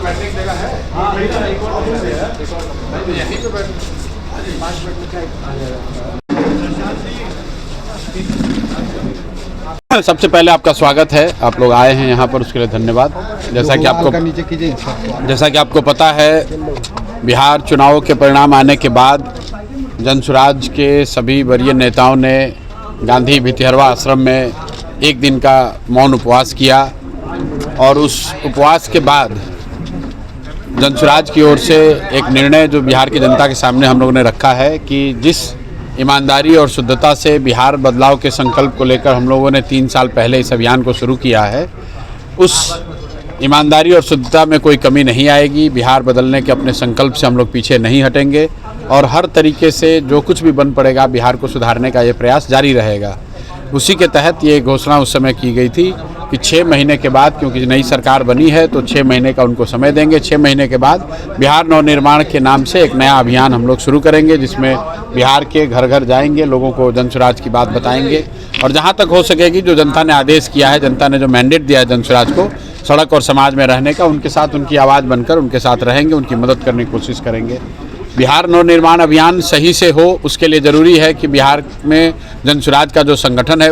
बैठने की जगह है? यहीं पे बैठ 5 मिनट में क्या सबसे पहले आपका स्वागत है। आप लोग आए हैं यहाँ पर, उसके लिए धन्यवाद। जैसा कि आपको पता है, बिहार चुनाव के परिणाम आने के बाद जनसुराज के सभी वरीय नेताओं ने गांधी भितिहरवा आश्रम में एक दिन का मौन उपवास किया और उस उपवास के बाद जनसुराज की ओर से एक निर्णय जो बिहार की जनता के सामने हम लोगों ने रखा है कि जिस ईमानदारी और शुद्धता से बिहार बदलाव के संकल्प को लेकर हम लोगों ने 3 साल पहले इस अभियान को शुरू किया है, उस ईमानदारी और शुद्धता में कोई कमी नहीं आएगी। बिहार बदलने के अपने संकल्प से हम लोग पीछे नहीं हटेंगे और हर तरीके से जो कुछ भी बन पड़ेगा बिहार को सुधारने का ये प्रयास जारी रहेगा। उसी के तहत ये घोषणा उस समय की गई थी कि 6 महीने के बाद, क्योंकि नई सरकार बनी है तो 6 महीने का उनको समय देंगे। 6 महीने के बाद बिहार नवनिर्माण के नाम से एक नया अभियान हम लोग शुरू करेंगे, जिसमें बिहार के घर घर जाएंगे, लोगों को जनसुराज की बात बताएंगे और जहाँ तक हो सकेगी जो जनता ने आदेश किया है, जनता ने जो मैंडेट दिया है जनसुराज को सड़क और समाज में रहने का, उनके साथ उनकी आवाज़ बनकर उनके साथ रहेंगे, उनकी मदद करने की कोशिश करेंगे। बिहार नवनिर्माण अभियान सही से हो, उसके लिए ज़रूरी है कि बिहार में जनसुराज का जो संगठन है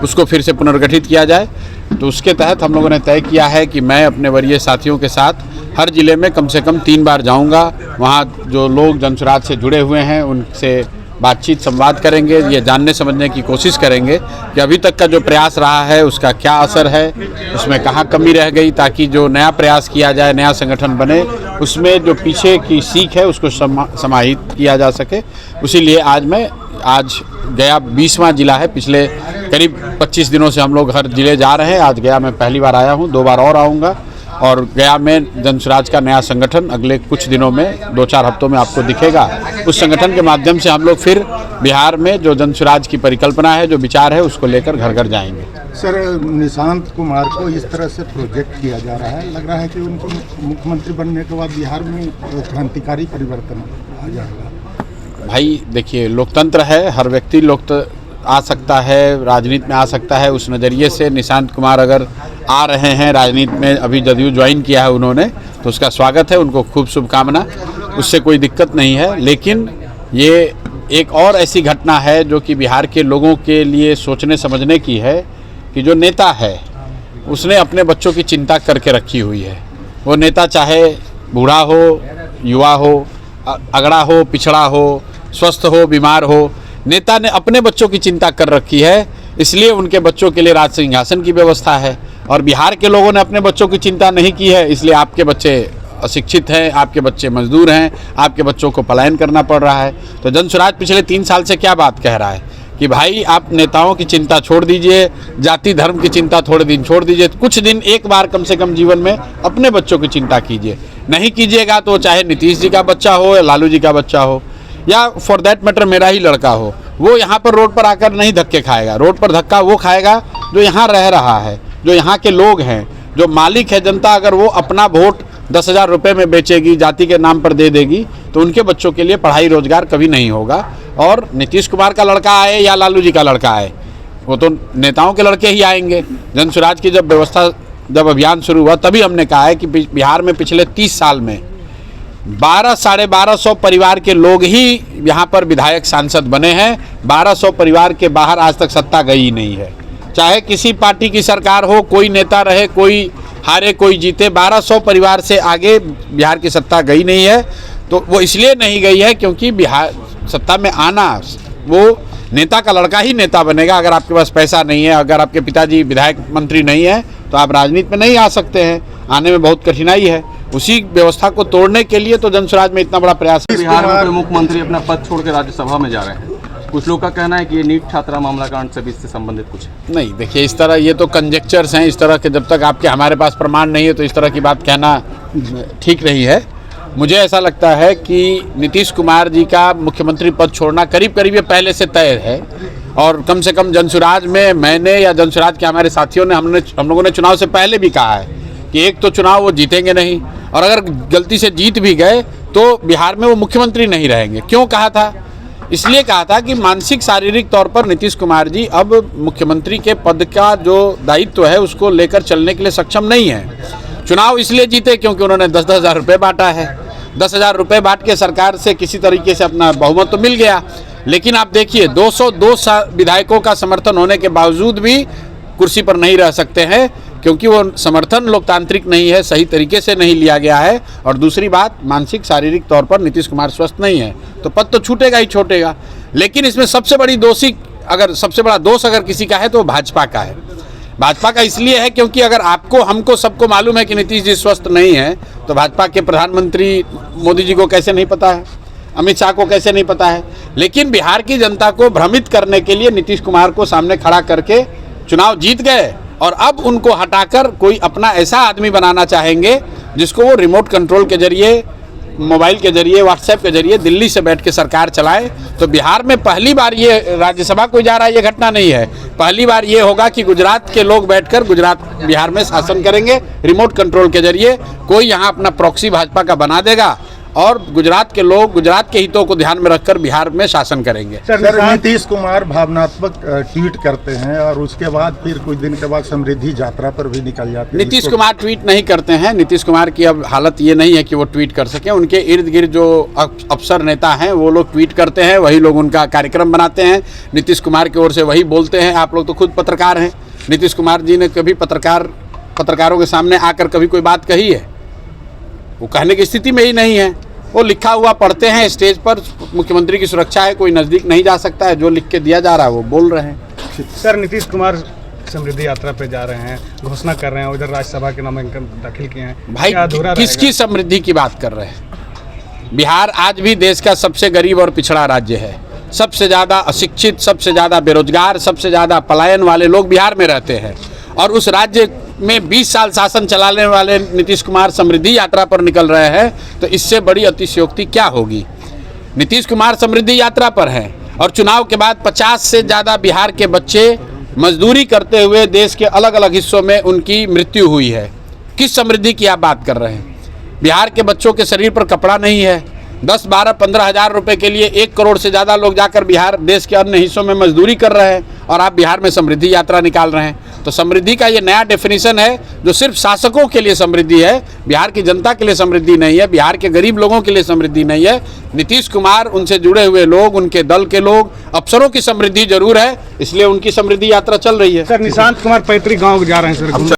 उसको फिर से पुनर्गठित किया जाए। तो उसके तहत हम लोगों ने तय किया है कि मैं अपने वरीय साथियों के साथ हर ज़िले में कम से कम 3 बार जाऊंगा। वहाँ जो लोग जनसुराज से जुड़े हुए हैं उनसे बातचीत संवाद करेंगे, ये जानने समझने की कोशिश करेंगे कि अभी तक का जो प्रयास रहा है उसका क्या असर है, उसमें कहाँ कमी रह गई, ताकि जो नया प्रयास किया जाए, नया संगठन बने, उसमें जो पीछे की सीख है उसको समाहित किया जा सके। इसीलिए आज गया 20वां जिला है। पिछले करीब 25 दिनों से हम लोग हर जिले जा रहे हैं। आज गया मैं पहली बार आया हूँ, 2 बार और आऊँगा और गया में जनसुराज का नया संगठन अगले कुछ दिनों में 2-4 हफ्तों में आपको दिखेगा। उस संगठन के माध्यम से हम लोग फिर बिहार में जो जनसुराज की परिकल्पना है, जो विचार है, उसको लेकर घर घर जाएंगे। सर, निशांत कुमार को इस तरह से प्रोजेक्ट किया जा रहा है, लग रहा है कि उनको मुख्यमंत्री बनने के बाद बिहार में क्रांतिकारी परिवर्तन आ जाएगा। भाई देखिए, लोकतंत्र है, हर व्यक्ति आ सकता है, राजनीति में आ सकता है। उस नज़रिए से निशांत कुमार अगर आ रहे हैं राजनीति में, अभी जदयू ज्वाइन किया है उन्होंने, तो उसका स्वागत है, उनको खूब शुभकामना, उससे कोई दिक्कत नहीं है। लेकिन ये एक और ऐसी घटना है जो कि बिहार के लोगों के लिए सोचने समझने की है कि जो नेता है उसने अपने बच्चों की चिंता करके रखी हुई है। वो नेता चाहे बूढ़ा हो, युवा हो, अगड़ा हो, पिछड़ा हो, स्वस्थ हो, बीमार हो, नेता ने अपने बच्चों की चिंता कर रखी है। इसलिए उनके बच्चों के लिए राज सिंहासन की व्यवस्था है और बिहार के लोगों ने अपने बच्चों की चिंता नहीं की है। इसलिए आपके बच्चे अशिक्षित हैं, आपके बच्चे मजदूर हैं, आपके बच्चों को पलायन करना पड़ रहा है। तो जनसुराज पिछले 3 साल से क्या बात कह रहा है कि भाई आप नेताओं की चिंता छोड़ दीजिए, जाति धर्म की चिंता थोड़े दिन छोड़ दीजिए, कुछ दिन एक बार कम से कम जीवन में अपने बच्चों की चिंता कीजिए। नहीं कीजिएगा तो चाहे नीतीश जी का बच्चा हो या लालू जी का बच्चा हो या फॉर दैट मैटर मेरा ही लड़का हो, वो यहाँ पर रोड पर आकर नहीं धक्के खाएगा। रोड पर धक्का वो खाएगा जो यहाँ रह रहा है, जो यहाँ के लोग हैं, जो मालिक है जनता। अगर वो अपना वोट 10,000 रुपये में बेचेगी, जाति के नाम पर दे देगी, तो उनके बच्चों के लिए पढ़ाई रोजगार कभी नहीं होगा। और नीतीश कुमार का लड़का आए या लालू जी का लड़का आए, वो तो नेताओं के लड़के ही आएंगे। जनसुराज की जब अभियान शुरू हुआ तभी हमने कहा है कि बिहार में पिछले 30 साल में 1200-1250 परिवार के लोग ही यहाँ पर विधायक सांसद बने हैं। 1200 परिवार के बाहर आज तक सत्ता गई ही नहीं है। चाहे किसी पार्टी की सरकार हो, कोई नेता रहे, कोई हारे कोई जीते, 1200 परिवार से आगे बिहार की सत्ता गई नहीं है। तो वो इसलिए नहीं गई है क्योंकि बिहार सत्ता में आना, वो नेता का लड़का ही नेता बनेगा। अगर आपके पास पैसा नहीं है, अगर आपके पिताजी विधायक मंत्री नहीं है, तो आप राजनीति में नहीं आ सकते हैं, आने में बहुत कठिनाई है। उसी व्यवस्था को तोड़ने के लिए तो जनसुराज में इतना बड़ा प्रयास है। बिहार में मुख्यमंत्री अपना पद छोड़कर राज्यसभा में जा रहे हैं। कुछ लोग का कहना है कि ये नीट छात्रा मामला कांड से भी इससे संबंधित कुछ नहीं। देखिए, इस तरह ये तो कंजेक्चर्स हैं, इस तरह के जब तक आपके हमारे पास प्रमाण नहीं है तो इस तरह की बात कहना ठीक नहीं है। मुझे ऐसा लगता है कि नीतीश कुमार जी का मुख्यमंत्री पद छोड़ना करीब करीब ये पहले से तय है और कम से कम जनसुराज में मैंने या जनसुराज के हमारे साथियों ने हम लोगों ने चुनाव से पहले भी कहा है कि एक तो चुनाव वो जीतेंगे नहीं और अगर गलती से जीत भी गए तो बिहार में वो मुख्यमंत्री नहीं रहेंगे। क्यों कहा था? इसलिए कहा था कि मानसिक शारीरिक तौर पर नीतीश कुमार जी अब मुख्यमंत्री के पद का जो दायित्व है उसको लेकर चलने के लिए सक्षम नहीं है। चुनाव इसलिए जीते क्योंकि उन्होंने 10-10 हज़ार रुपये बांटा है। 10 हज़ार रुपये बांट के सरकार से किसी तरीके से अपना बहुमत तो मिल गया, लेकिन आप देखिए 202 विधायकों का समर्थन होने के बावजूद भी कुर्सी पर नहीं रह सकते हैं, क्योंकि वो समर्थन लोकतांत्रिक नहीं है, सही तरीके से नहीं लिया गया है। और दूसरी बात, मानसिक शारीरिक तौर पर नीतीश कुमार स्वस्थ नहीं है, तो पद तो छूटेगा ही छूटेगा। लेकिन इसमें सबसे बड़ा दोष अगर किसी का है तो भाजपा का है। भाजपा का इसलिए है क्योंकि अगर आपको, हमको, सबको मालूम है कि नीतीश जी स्वस्थ नहीं है, तो भाजपा के प्रधानमंत्री मोदी जी को कैसे नहीं पता है, अमित शाह को कैसे नहीं पता है। लेकिन बिहार की जनता को भ्रमित करने के लिए नीतीश कुमार को सामने खड़ा करके चुनाव जीत गए, और अब उनको हटाकर कोई अपना ऐसा आदमी बनाना चाहेंगे जिसको वो रिमोट कंट्रोल के जरिए, मोबाइल के जरिए, व्हाट्सएप के जरिए दिल्ली से बैठ के सरकार चलाए। तो बिहार में पहली बार ये राज्यसभा को जा रहा है, ये घटना नहीं है। पहली बार ये होगा कि गुजरात के लोग बैठकर गुजरात बिहार में शासन करेंगे रिमोट कंट्रोल के जरिए। कोई यहाँ अपना प्रॉक्सी भाजपा का बना देगा और गुजरात के लोग गुजरात के हितों को ध्यान में रखकर बिहार में शासन करेंगे। सर, नीतीश कुमार भावनात्मक ट्वीट करते हैं और उसके बाद फिर कुछ दिन के बाद समृद्धि यात्रा पर भी निकल जाते हैं। नीतीश कुमार ट्वीट नहीं करते हैं। नीतीश कुमार की अब हालत ये नहीं है कि वो ट्वीट कर सकें। उनके इर्द गिर्द जो अफसर नेता हैं वो लोग ट्वीट करते हैं, वही लोग उनका कार्यक्रम बनाते हैं, नीतीश कुमार की ओर से वही बोलते हैं। आप लोग तो खुद पत्रकार हैं, नीतीश कुमार जी ने कभी पत्रकारों के सामने आकर कभी कोई बात कही है? वो कहने की स्थिति में ही नहीं है। वो लिखा हुआ पढ़ते हैं स्टेज पर, मुख्यमंत्री की सुरक्षा है, कोई नज़दीक नहीं जा सकता है, जो लिख के दिया जा रहा है वो बोल रहे हैं। सर, नीतीश कुमार समृद्धि यात्रा पे जा रहे हैं, घोषणा कर रहे हैं, उधर राज्यसभा के नामांकन दाखिल किए हैं। भाई किसकी समृद्धि की बात कर रहे हैं? बिहार आज भी देश का सबसे गरीब और पिछड़ा राज्य है। सबसे ज़्यादा अशिक्षित, सबसे ज़्यादा बेरोजगार, सबसे ज़्यादा पलायन वाले लोग बिहार में रहते हैं, और उस राज्य में 20 साल शासन चलाने वाले नीतीश कुमार समृद्धि यात्रा पर निकल रहे हैं, तो इससे बड़ी अतिशयोक्ति क्या होगी? नीतीश कुमार समृद्धि यात्रा पर हैं और चुनाव के बाद 50 से ज़्यादा बिहार के बच्चे मजदूरी करते हुए देश के अलग अलग हिस्सों में उनकी मृत्यु हुई है। किस समृद्धि की आप बात कर रहे हैं? बिहार के बच्चों के शरीर पर कपड़ा नहीं है। 10, 12, 15 हज़ार रुपये के लिए 1 करोड़ से ज़्यादा लोग जाकर बिहार देश के अन्य हिस्सों में मजदूरी कर रहे हैं, और आप बिहार में समृद्धि यात्रा निकाल रहे हैं। तो समृद्धि का ये नया डेफिनेशन है जो सिर्फ शासकों के लिए समृद्धि है, बिहार की जनता के लिए समृद्धि नहीं है, बिहार के गरीब लोगों के लिए समृद्धि नहीं है। नीतीश कुमार, उनसे जुड़े हुए लोग, उनके दल के लोग, अफसरों की समृद्धि जरूर है, इसलिए उनकी समृद्धि यात्रा चल रही है। सर, निशांत कुमार पैतृक गाँव जा रहे हैं सर।